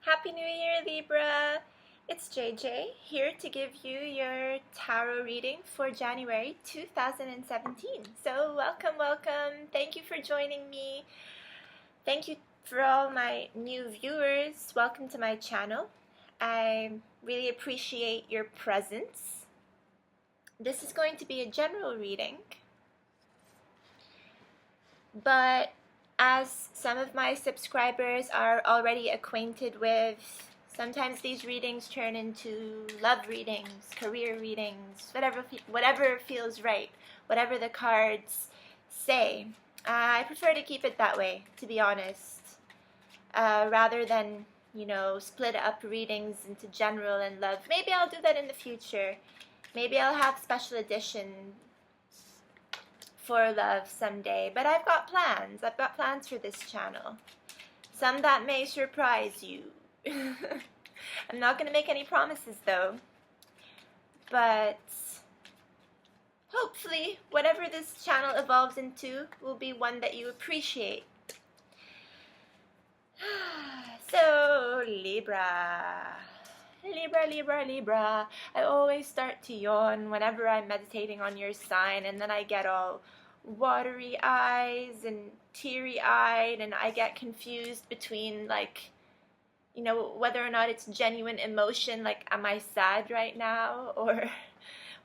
Happy New Year, Libra! It's JJ here to give you your tarot reading for January 2017. So, welcome, welcome. Thank you for joining me. Thank you for all my new viewers. Welcome to my channel. I really appreciate your presence. This is going to be a general reading, but as some of my subscribers are already acquainted with, sometimes these readings turn into love readings, career readings, whatever feels right, whatever the cards say. I prefer to keep it that way, to be honest, rather than, split up readings into general and love. Maybe I'll do that in the future. Maybe I'll have special editions for love someday, but I've got plans. I've got plans for this channel. Some that may surprise you. I'm not going to make any promises though, but hopefully whatever this channel evolves into will be one that you appreciate. So, Libra. Libra. I always start to yawn whenever I'm meditating on your sign, and then I get all watery eyes and teary-eyed, and I get confused between, whether or not it's genuine emotion, like, am I sad right now, or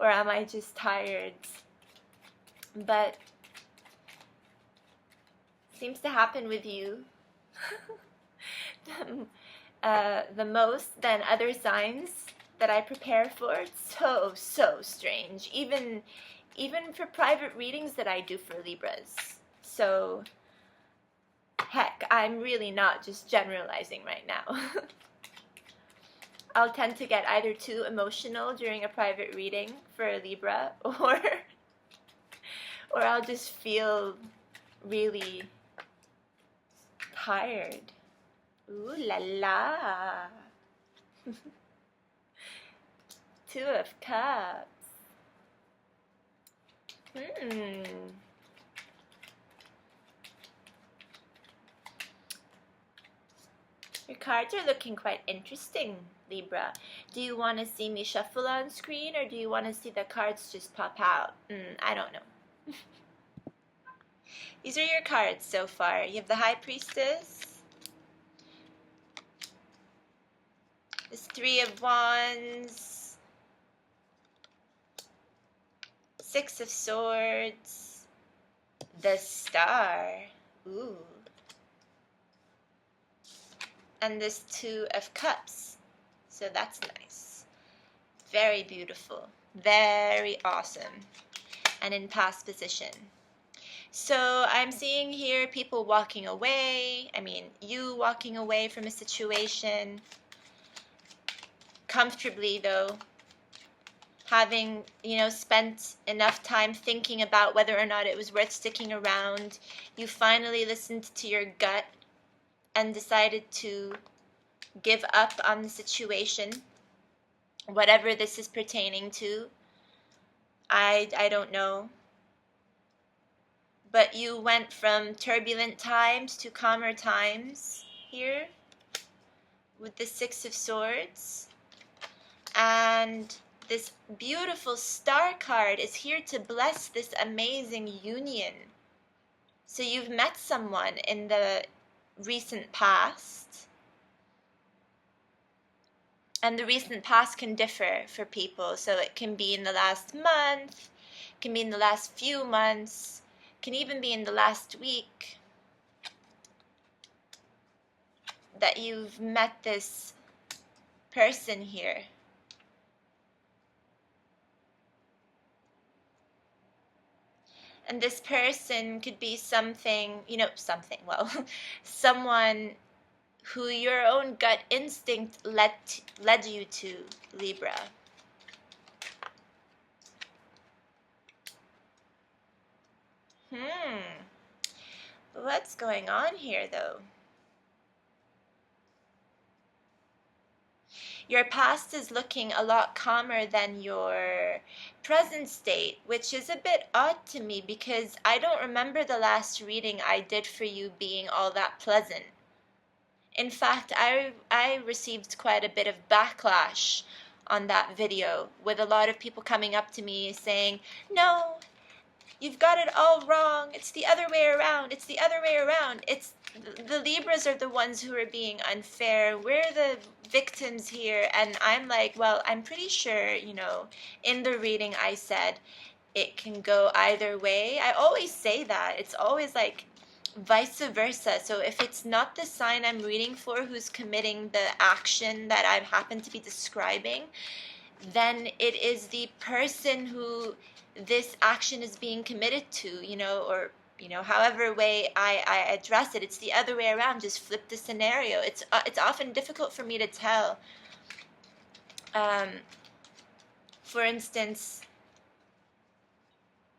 am I just tired? But seems to happen with you the most than other signs that I prepare for. It's so strange, even for private readings that I do for Libras. So heck, I'm really not just generalizing right now. I'll tend to get either too emotional during a private reading for a Libra, or I'll just feel really tired. Ooh la la. Two of Cups. Your cards are looking quite interesting, Libra. Do you want to see me shuffle on screen, or do you want to see the cards just pop out? I don't know. These are your cards so far. You have the High Priestess, this Three of Wands, Six of Swords, the Star, ooh, and this Two of Cups. So that's nice. Very beautiful. Very awesome. And in past position. So I'm seeing here people walking away. I mean, you walking away from a situation. Comfortably though, having spent enough time thinking about whether or not it was worth sticking around, you finally listened to your gut and decided to give up on the situation, whatever this is pertaining to. I don't know, but you went from turbulent times to calmer times here with the Six of Swords. And this beautiful Star card is here to bless this amazing union. So you've met someone in the recent past. And the recent past can differ for people. So it can be in the last month, it can be in the last few months, it can even be in the last week that you've met this person here. And this person could be someone who your own gut instinct led you to, Libra. What's going on here, though? Your past is looking a lot calmer than your present state, which is a bit odd to me because I don't remember the last reading I did for you being all that pleasant. In fact, I received quite a bit of backlash on that video, with a lot of people coming up to me saying, no, you've got it all wrong. It's the other way around. It's the other way around. It's the Libras are the ones who are being unfair. We're the victims here. And I'm like, well, I'm pretty sure, you know, in the reading I said it can go either way. I always say that. It's always like vice versa. So if it's not the sign I'm reading for who's committing the action that I happen to be describing, then it is the person who this action is being committed to, you know, or, you know, however way I address it. It's the other way around. Just flip the scenario. It's often difficult for me to tell. For instance,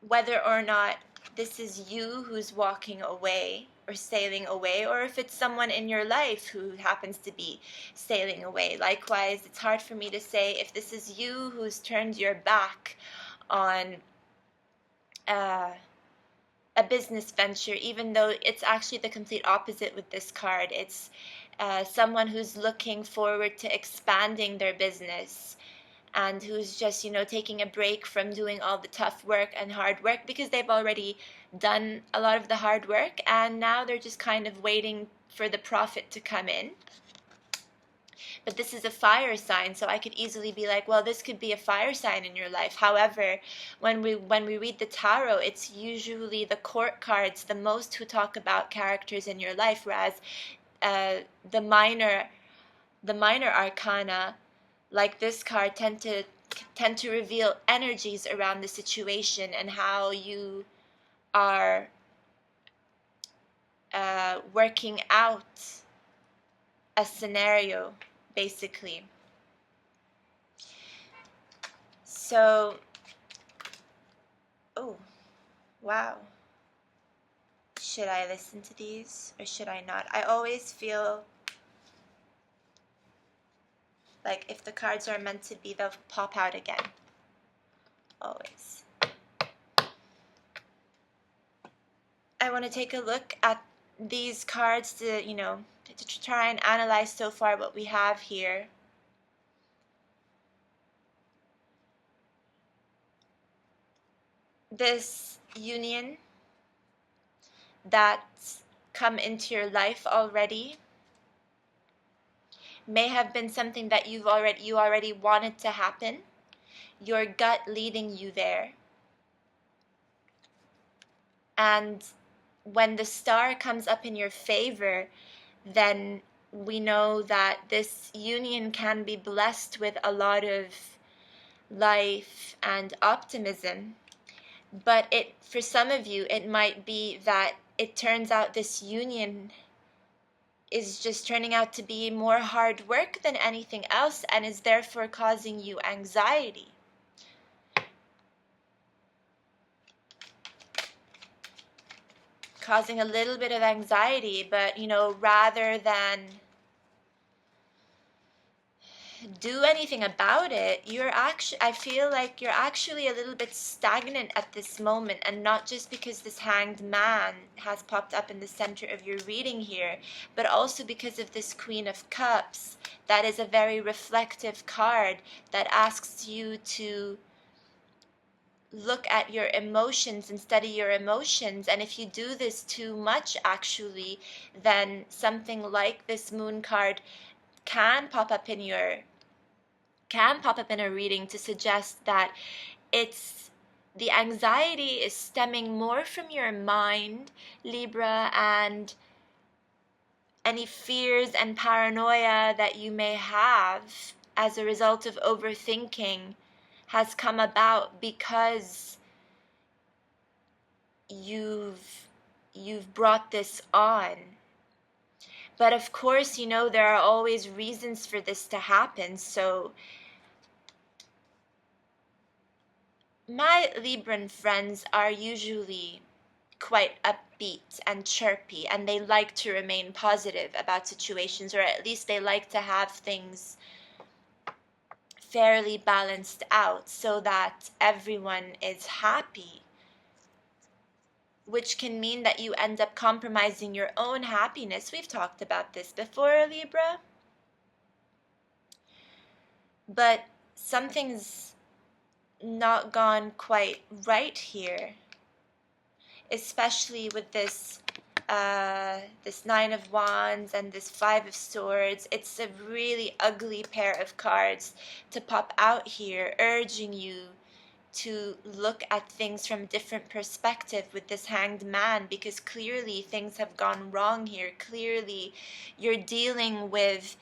whether or not this is you who's walking away or sailing away, or if it's someone in your life who happens to be sailing away. Likewise, it's hard for me to say if this is you who's turned your back on a business venture, even though it's actually the complete opposite with this card. It's someone who's looking forward to expanding their business, and who's just, you know, taking a break from doing all the tough work and hard work because they've already done a lot of the hard work, and now they're just kind of waiting for the profit to come in. But this is a fire sign, so I could easily be like, well, this could be a fire sign in your life. However, when we read the tarot, it's usually the court cards the most who talk about characters in your life, whereas the minor arcana, like this card, tend to reveal energies around the situation and how you are working out a scenario, basically. So, oh, wow. Should I listen to these or should I not? I always feel like if the cards are meant to be, they'll pop out again. Always. I want to take a look at these cards to, you know, to try and analyze so far what we have here. This union that's come into your life already may have been something that you already wanted to happen, your gut leading you there. And when the star comes up in your favor, then we know that this union can be blessed with a lot of life and optimism. But for some of you, it might be that it turns out this union is just turning out to be more hard work than anything else, and is therefore causing you anxiety. Causing a little bit of anxiety, but, you know, rather than do anything about it, I feel like you're actually a little bit stagnant at this moment, and not just because this Hanged Man has popped up in the center of your reading here, but also because of this Queen of Cups. That is a very reflective card that asks you to look at your emotions and study your emotions. And if you do this too much, actually, then something like this Moon card can pop up in a reading to suggest that the anxiety is stemming more from your mind, Libra, and any fears and paranoia that you may have as a result of overthinking has come about because you've brought this on. But of course, you know, there are always reasons for this to happen. So my Libran friends are usually quite upbeat and chirpy, and they like to remain positive about situations, or at least they like to have things fairly balanced out so that everyone is happy. which can mean that you end up compromising your own happiness. We've talked about this before, Libra. But something's not gone quite right here, especially with this this Nine of Wands and this Five of Swords. It's a really ugly pair of cards to pop out here, urging you to look at things from a different perspective with this Hanged Man, because clearly things have gone wrong here. Clearly you're dealing with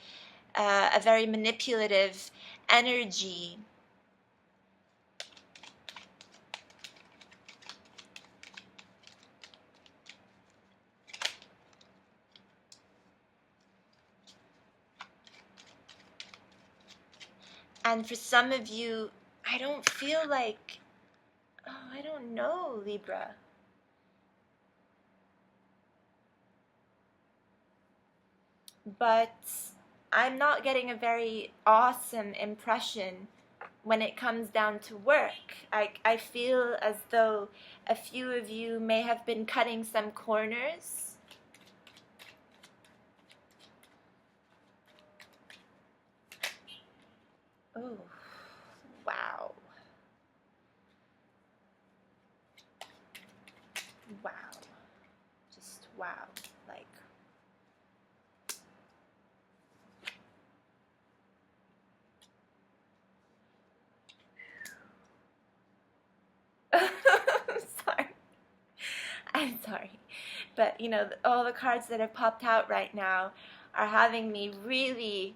a very manipulative energy. And for some of you, I don't feel like, oh, I don't know, Libra. But I'm not getting a very awesome impression when it comes down to work. I feel as though a few of you may have been cutting some corners. Oh, wow. Wow. Just wow. Like, sorry. I'm sorry. But, you know, all the cards that have popped out right now are having me really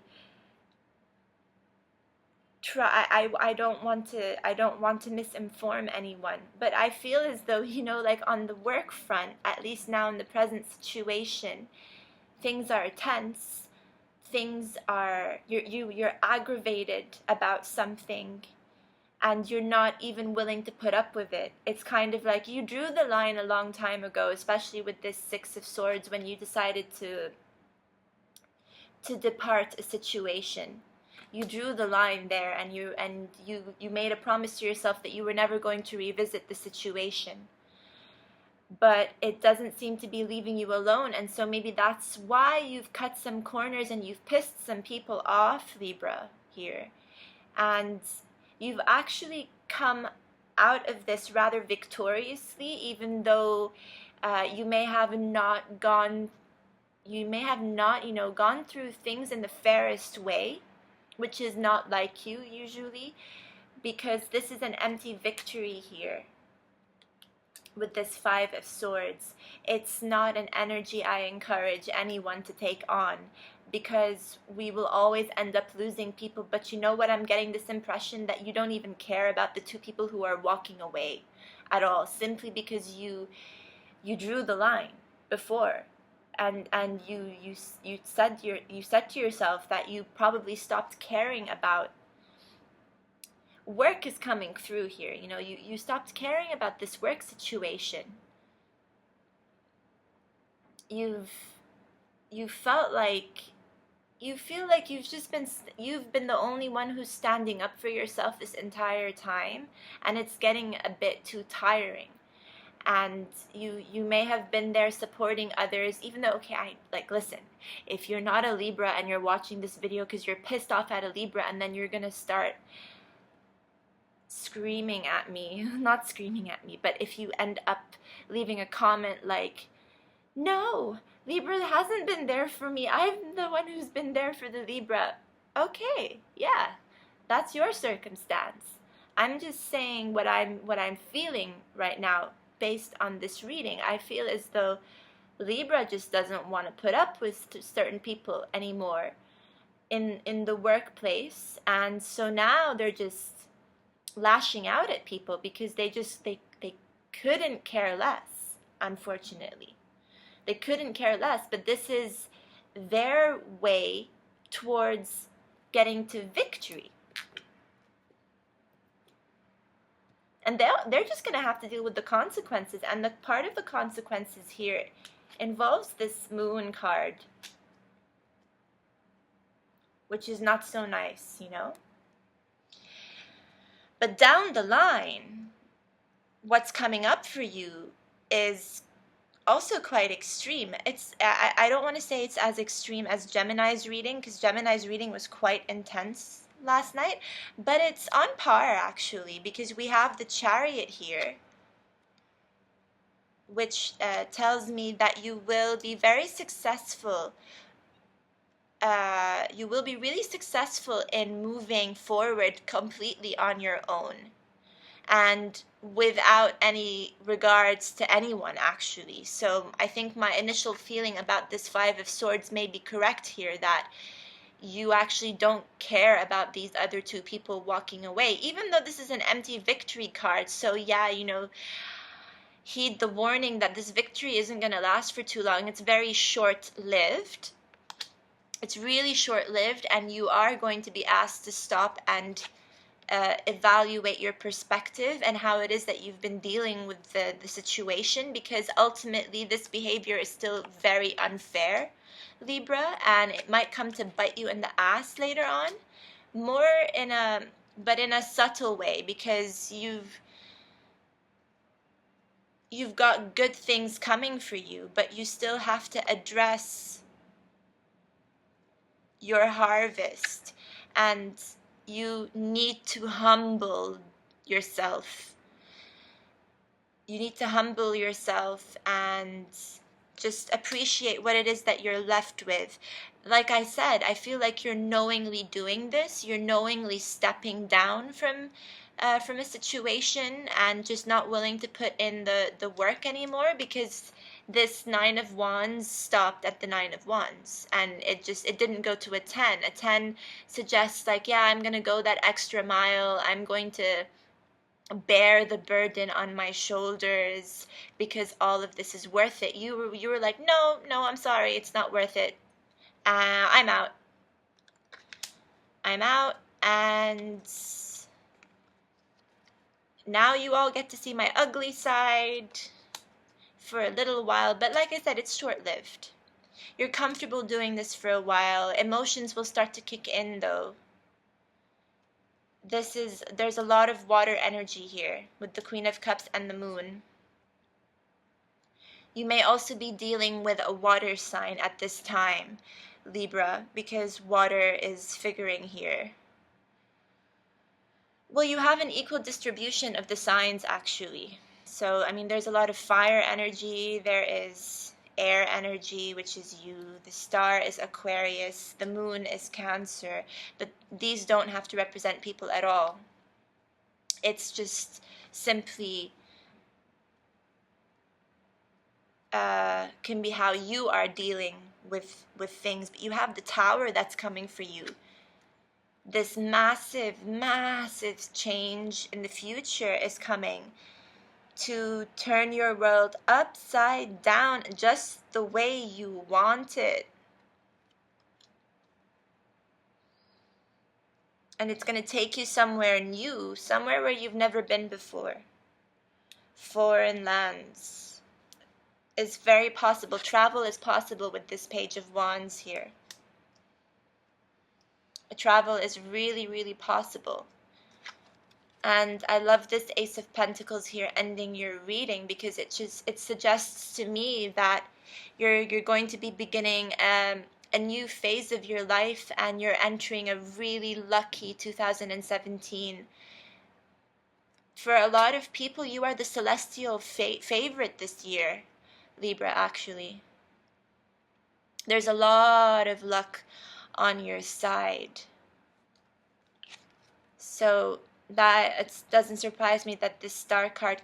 try. I don't want to misinform anyone, but I feel as though, you know, like on the work front, at least now in the present situation, things are tense. Things are, you're aggravated about something, and you're not even willing to put up with it. It's kind of like you drew the line a long time ago, especially with this Six of Swords, when you decided to depart a situation. You drew the line there, and you made a promise to yourself that you were never going to revisit the situation. But it doesn't seem to be leaving you alone, and so maybe that's why you've cut some corners and you've pissed some people off, Libra, here. And you've actually come out of this rather victoriously, even though you may have not, you know, gone through things in the fairest way, which is not like you usually, because this is an empty victory here with this Five of Swords. It's not an energy I encourage anyone to take on, because we will always end up losing people. But you know what, I'm getting this impression that you don't even care about the two people who are walking away at all, simply because you drew the line before, and you said to yourself that you probably stopped caring about work. Is coming through here. You know, you stopped caring about this work situation. You feel like you've been the only one who's standing up for yourself this entire time, and it's getting a bit too tiring. And you may have been there supporting others, even though, okay, listen, if you're not a Libra and you're watching this video because you're pissed off at a Libra, and then you're gonna start screaming at me, not screaming at me, but if you end up leaving a comment like, no, Libra hasn't been there for me, I'm the one who's been there for the Libra. Okay, yeah, that's your circumstance. I'm just saying what I'm feeling right now based on this reading. I feel as though Libra just doesn't want to put up with certain people anymore in the workplace, and so now they're just lashing out at people because they couldn't care less. Unfortunately, they couldn't care less, but this is their way towards getting to victory. And they're just going to have to deal with the consequences. And the part of the consequences here involves this Moon card, which is not so nice, you know. But down the line, what's coming up for you is also quite extreme. I don't want to say it's as extreme as Gemini's reading, because Gemini's reading was quite intense last night, but it's on par actually, because we have the Chariot here, which tells me that you will be very successful. You will be really successful in moving forward completely on your own and without any regards to anyone, actually. So I think my initial feeling about this Five of Swords may be correct here, that you actually don't care about these other two people walking away, even though this is an empty victory card. So yeah, you know, heed the warning that this victory isn't going to last for too long. It's very short-lived. It's really short-lived, and you are going to be asked to stop and evaluate your perspective and how it is that you've been dealing with the situation, because ultimately this behavior is still very unfair, Libra, and it might come to bite you in the ass later on, but in a subtle way, because you've got good things coming for you, but you still have to address your harvest, and you need to humble yourself. You need to humble yourself and just appreciate what it is that you're left with. Like I said, I feel like you're knowingly doing this. You're knowingly stepping down from a situation and just not willing to put in the work anymore, because this Nine of Wands stopped at the Nine of Wands, and it didn't go to a 10. A 10 suggests like, yeah, I'm going to go that extra mile. I'm going to bear the burden on my shoulders because all of this is worth it. You were like, no, I'm sorry, it's not worth it. I'm out. And now you all get to see my ugly side for a little while, but like I said, it's short-lived. You're comfortable doing this for a while. Emotions will start to kick in though. There's a lot of water energy here with the Queen of Cups and the Moon. You may also be dealing with a water sign at this time, Libra, because water is figuring here. Well, you have an equal distribution of the signs actually. So, I mean, there's a lot of fire energy, there is air energy, which is you, the star is Aquarius, the moon is Cancer, but these don't have to represent people at all. It's just simply can be how you are dealing with things. But you have the Tower that's coming for you. This massive change in the future is coming to turn your world upside down just the way you want it. And it's going to take you somewhere new, somewhere where you've never been before. Foreign lands is very possible. Travel is possible with this Page of Wands here. Travel is really possible. And I love this Ace of Pentacles here ending your reading, because it suggests to me that you're going to be beginning a new phase of your life, and you're entering a really lucky 2017. For a lot of people, you are the celestial favorite this year, Libra, actually. There's a lot of luck on your side. So that it doesn't surprise me that this star card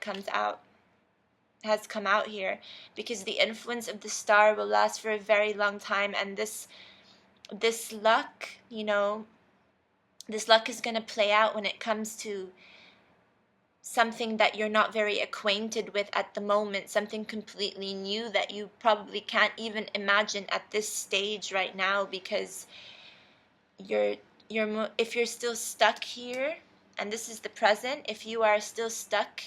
has come out here, because the influence of the star will last for a very long time, and this luck, you know, this luck is going to play out when it comes to something that you're not very acquainted with at the moment, something completely new that you probably can't even imagine at this stage right now, because if you're still stuck here, and this is the present, if you are still stuck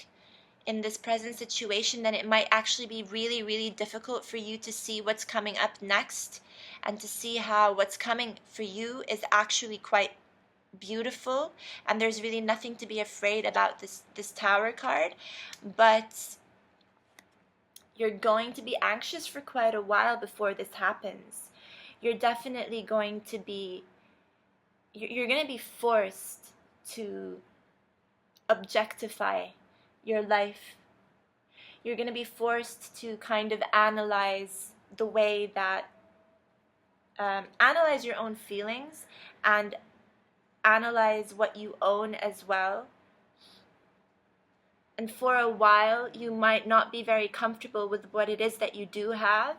in this present situation, then it might actually be really difficult for you to see what's coming up next, and to see how what's coming for you is actually quite beautiful, and there's really nothing to be afraid about this Tower card. But you're going to be anxious for quite a while before this happens. You're definitely going to be, you're going to be forced to objectify your life. You're going to be forced to kind of analyze the way that, analyze your own feelings and analyze what you own as well. And for a while, you might not be very comfortable with what it is that you do have.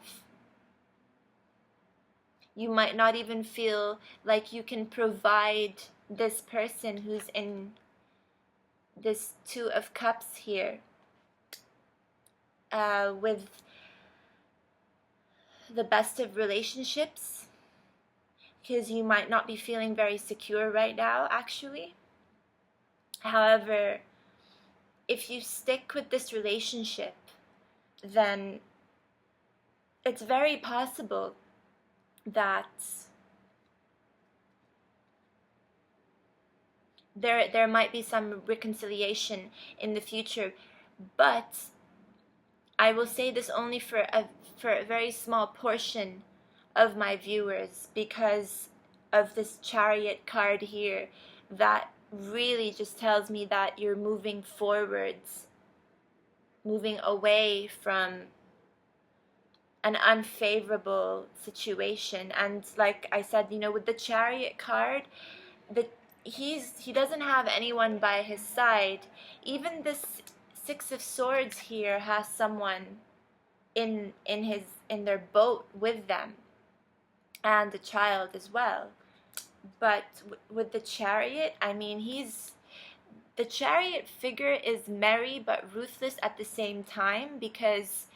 You might not even feel like you can provide this person who's in this Two of Cups here with the best of relationships, because you might not be feeling very secure right now, actually. However, if you stick with this relationship, then it's very possible that there might be some reconciliation in the future. But I will say this only for a very small portion of my viewers, because of this Chariot card here that really just tells me that you're moving forwards, moving away from an unfavorable situation. And like I said, you know, with the Chariot card, he doesn't have anyone by his side. Even this Six of Swords here has someone in their boat with them, and a child as well. But with the Chariot, I mean, the Chariot figure is merry but ruthless at the same time, because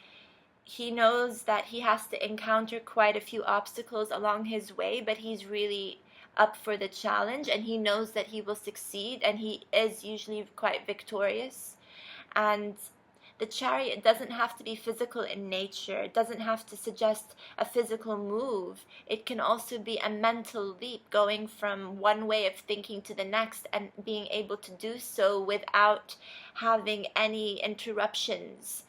he knows that he has to encounter quite a few obstacles along his way, but he's really up for the challenge, and he knows that he will succeed, and he is usually quite victorious. And the Chariot doesn't have to be physical in nature. It doesn't have to suggest a physical move. It can also be a mental leap, going from one way of thinking to the next, and being able to do so without having any interruptions,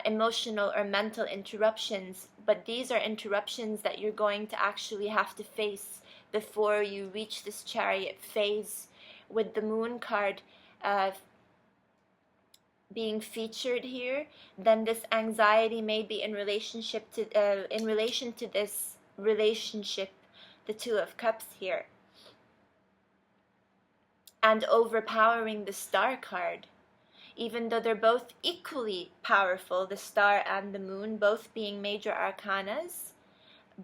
emotional or mental interruptions. But these are interruptions that you're going to actually have to face before you reach this Chariot phase. With the Moon card being featured here, then this anxiety may be in relation to this relationship, the Two of Cups here, and overpowering the Star card. Even though they're both equally powerful, the Star and the Moon, both being major arcanas,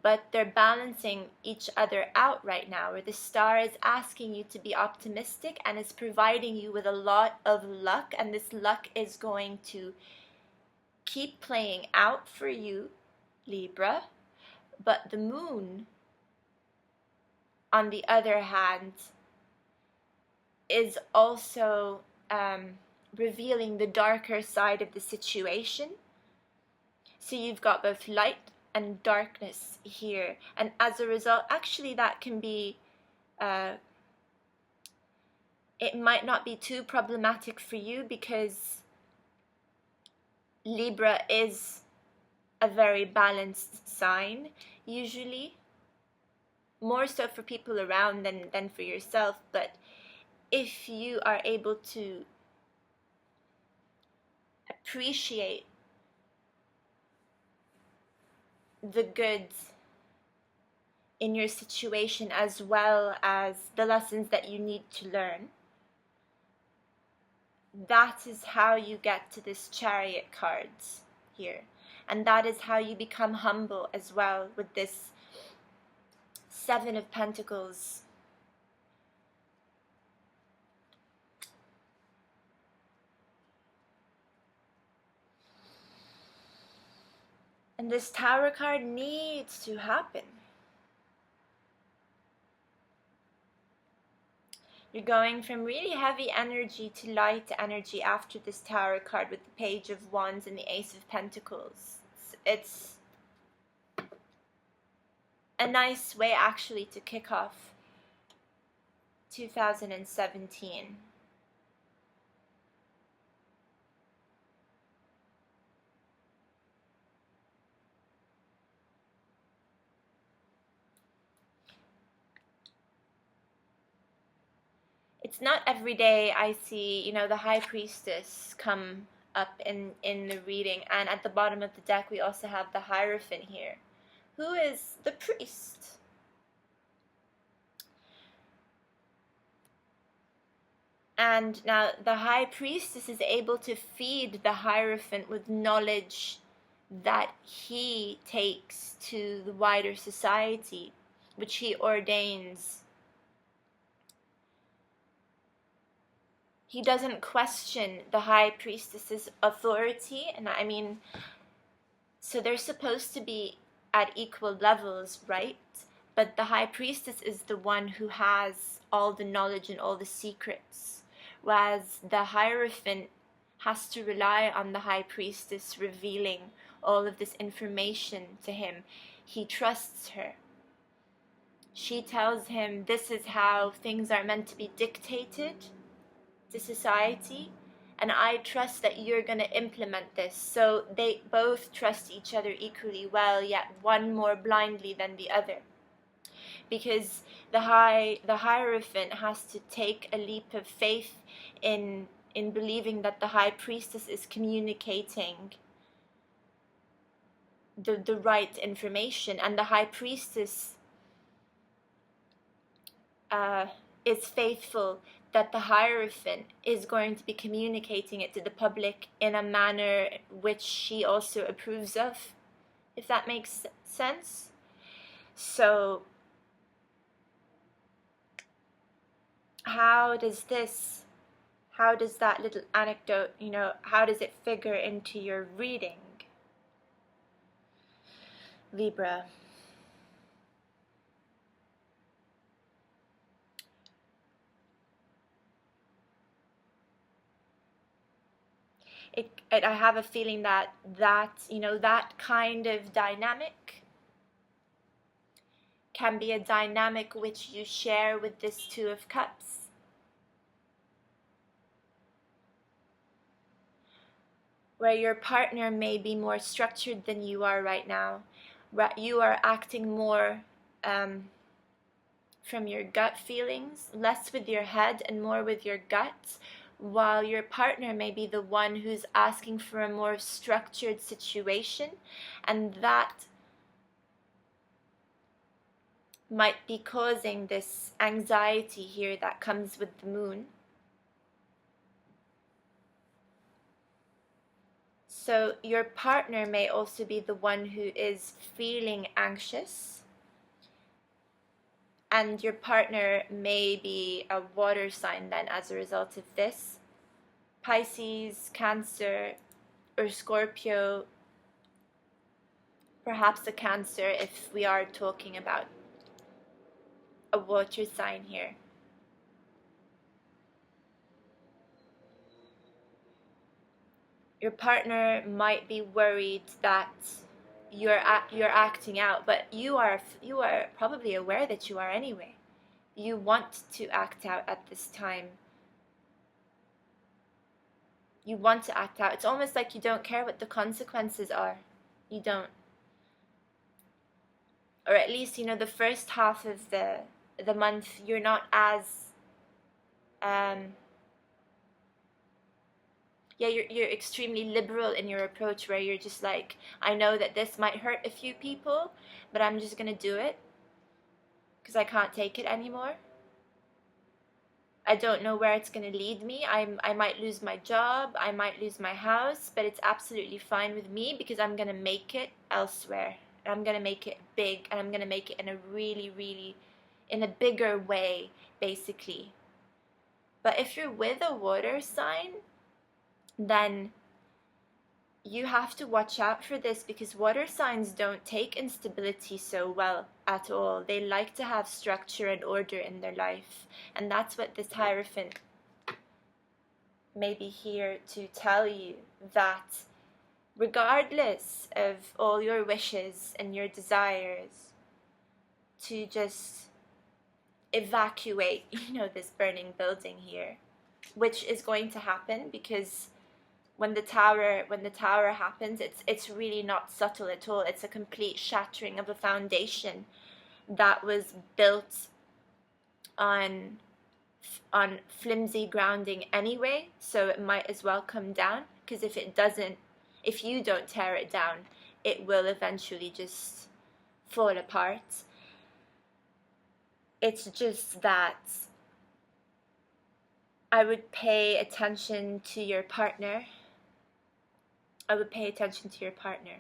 but they're balancing each other out right now, where the Star is asking you to be optimistic and is providing you with a lot of luck, and this luck is going to keep playing out for you, Libra. But the Moon, on the other hand, is also revealing the darker side of the situation. So you've got both light and darkness here, and as a result, actually that can be it might not be too problematic for you, because Libra is a very balanced sign, usually more so for people around than for yourself. But if you are able to appreciate the goods in your situation, as well as the lessons that you need to learn, that is how you get to this Chariot cards here. And that is how you become humble as well, with this Seven of Pentacles. And this Tower card needs to happen. You're going from really heavy energy to light energy after this Tower card, with the Page of Wands and the Ace of Pentacles. It's a nice way actually to kick off 2017. it's not every day I see, you know, the High Priestess come up in the reading, and at the bottom of the deck we also have the Hierophant here, who is the priest. And now the High Priestess is able to feed the Hierophant with knowledge that he takes to the wider society, which he ordains. He doesn't question the High Priestess's authority, and I mean, so they're supposed to be at equal levels, right? But the High Priestess is the one who has all the knowledge and all the secrets, whereas the Hierophant has to rely on the High Priestess revealing all of this information to him. He trusts her. She tells him this is how things are meant to be dictated to society, and I trust that you're going to implement this. So they both trust each other equally well, yet one more blindly than the other, because the Hierophant has to take a leap of faith in believing that the High Priestess is communicating the right information, and the High Priestess is faithful that the Hierophant is going to be communicating it to the public in a manner which she also approves of, if that makes sense. So how does that little anecdote, you know, how does it figure into your reading, Libra? I have a feeling that you know, that kind of dynamic can be a dynamic which you share with this Two of Cups. Where your partner may be more structured than you are right now. You are acting more from your gut feelings, less with your head and more with your gut, while your partner may be the one who's asking for a more structured situation, and that might be causing this anxiety here that comes with the moon. So your partner may also be the one who is feeling anxious, and your partner may be a water sign then as a result of this. Pisces, Cancer, or Scorpio, perhaps a Cancer if we are talking about a water sign here. Your partner might be worried that you're acting out, but you are probably aware that you are anyway. You want to act out at this time. You want to act out. It's almost like you don't care what the consequences are. You don't. Or at least, you know, the first half of the month, you're not as you're extremely liberal in your approach, where you're just like, I know that this might hurt a few people, but I'm just gonna do it because I can't take it anymore. I don't know where it's gonna lead me. I might lose my job, I might lose my house, but it's absolutely fine with me because I'm gonna make it elsewhere. And I'm gonna make it big, and I'm gonna make it in a really in a bigger way, basically. But if you're with a water sign, then you have to watch out for this, because water signs don't take instability so well at all. They like to have structure and order in their life, and that's what this Hierophant may be here to tell you, that regardless of all your wishes and your desires, to just evacuate, you know, this burning building here, which is going to happen, because when the tower happens, it's really not subtle at all. It's a complete shattering of a foundation that was built on on flimsy grounding anyway, so it might as well come down, because if it doesn't, if you don't tear it down, it will eventually just fall apart. It's just that I would pay attention to your partner. I would pay attention to your partner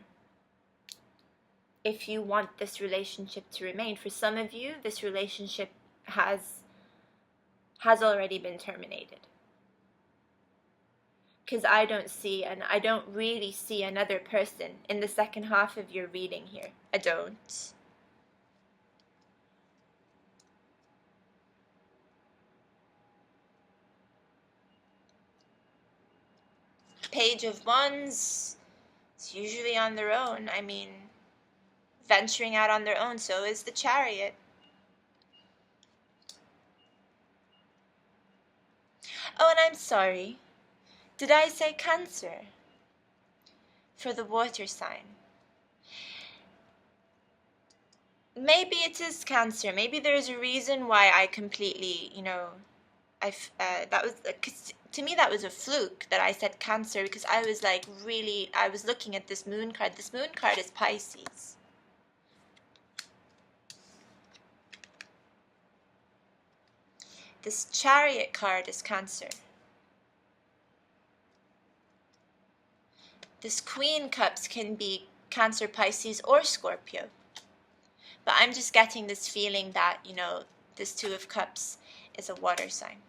if you want this relationship to remain. For some of you, this relationship has already been terminated. Because I don't really see another person in the second half of your reading here. I don't. Page of Wands, it's usually on their own. I mean, venturing out on their own. So is the Chariot. Oh, and I'm sorry. Did I say Cancer? For the water sign. Maybe it is Cancer. Maybe there's a reason why I completely, that was, 'cause to me that was a fluke that I said Cancer, because I was like I was looking at this moon card. This moon card is Pisces. This Chariot card is Cancer. This Queen Cups can be Cancer, Pisces, or Scorpio. But I'm just getting this feeling that, this Two of Cups is a water sign.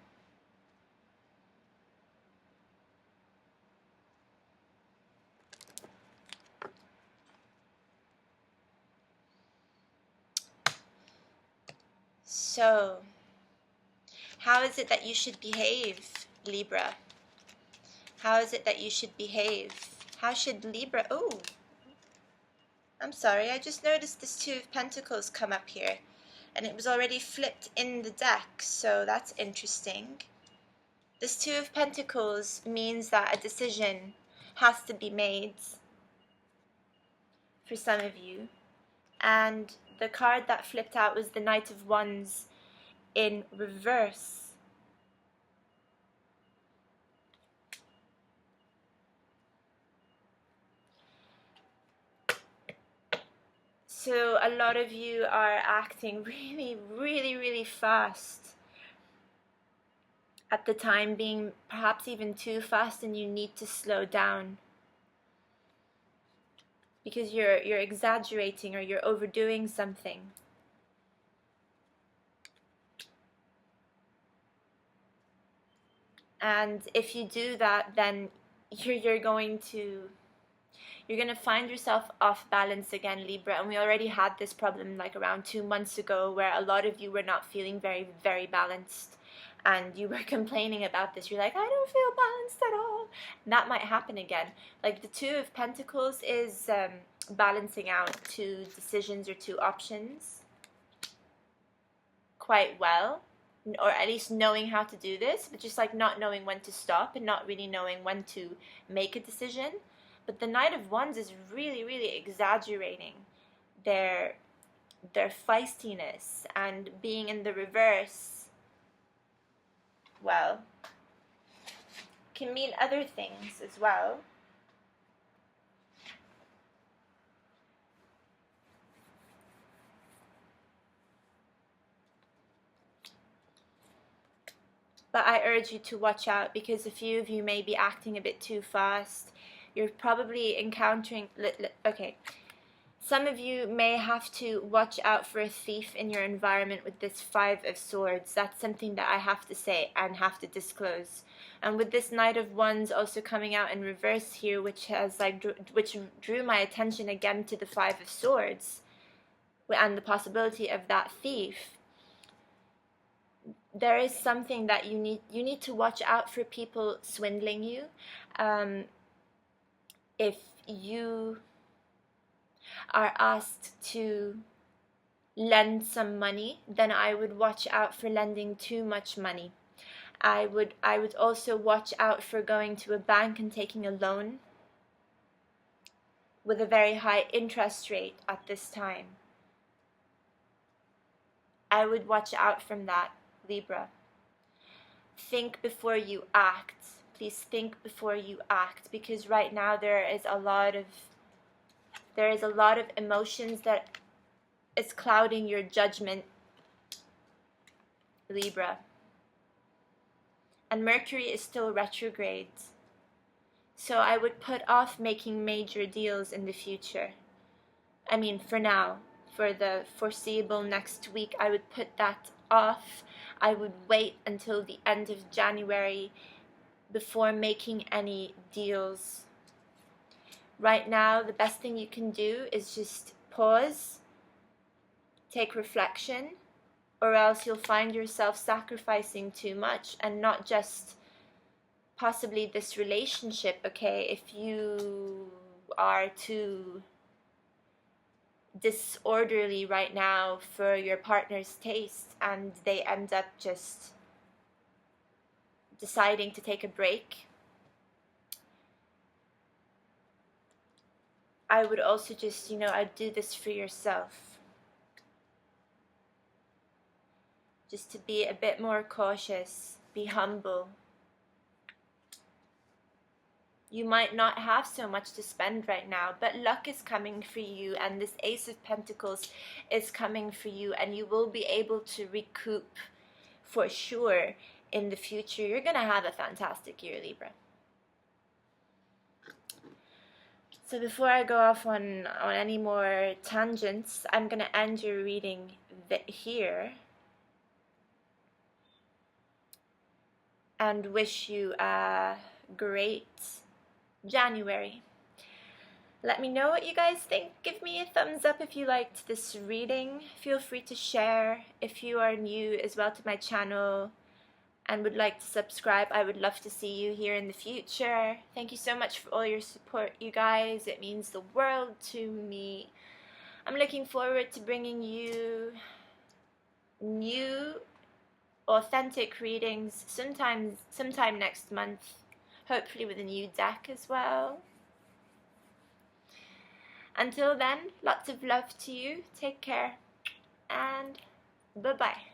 So, how is it that you should behave, Libra? How is it that you should behave? How should Libra... Oh, I'm sorry, I just noticed this Two of Pentacles come up here. And it was already flipped in the deck, so that's interesting. This Two of Pentacles means that a decision has to be made for some of you. And the card that flipped out was the Knight of Wands in reverse. So a lot of you are acting really, really, really fast at the time being, perhaps even too fast, and you need to slow down because you're exaggerating or you're overdoing something. And if you do that, then you're going to find yourself off balance again, Libra. And we already had this problem like around 2 months ago, where a lot of you were not feeling very, very balanced, and you were complaining about this. You're like, I don't feel balanced at all. And that might happen again. Like the Two of Pentacles is balancing out two decisions or two options quite well, or at least knowing how to do this, but just like not knowing when to stop and not really knowing when to make a decision. But the Knight of Wands is really, really exaggerating their feistiness, and being in the reverse, well, can mean other things as well. But I urge you to watch out, because a few of you may be acting a bit too fast. You're probably encountering, okay, some of you may have to watch out for a thief in your environment with this Five of Swords. That's something that I have to say and have to disclose. And with this Knight of Wands also coming out in reverse here, which has which drew my attention again to the Five of Swords and the possibility of that thief. There is something that you need to watch out for, people swindling you. If you are asked to lend some money, then I would watch out for lending too much money. I would also watch out for going to a bank and taking a loan with a very high interest rate at this time. I would watch out from that, Libra. think before you act. Please think before you act, because right now there is a lot of emotions that is clouding your judgment, Libra. And Mercury is still retrograde. So I would put off making major deals in the future. I mean, for now, for the foreseeable next week, I would put that off. I would wait until the end of January before making any deals. Right now, the best thing you can do is just pause, take reflection, or else you'll find yourself sacrificing too much, and not just possibly this relationship, okay? If you are too disorderly right now for your partner's taste and they end up just deciding to take a break, I would also just, I'd do this for yourself. Just to be a bit more cautious, be humble. You might not have so much to spend right now, but luck is coming for you, and this Ace of Pentacles is coming for you, and you will be able to recoup for sure in the future. You're going to have a fantastic year, Libra. So before I go off on any more tangents, I'm going to end your reading here and wish you a great January. Let me know what you guys think. Give me a thumbs up if you liked this reading. Feel free to share if you are new as well to my channel and would like to subscribe. I would love to see you here in the future. Thank you so much for all your support, you guys. It means the world to me. I'm looking forward to bringing you new authentic readings sometime next month, hopefully with a new deck as well. Until then, lots of love to you. Take care and bye-bye.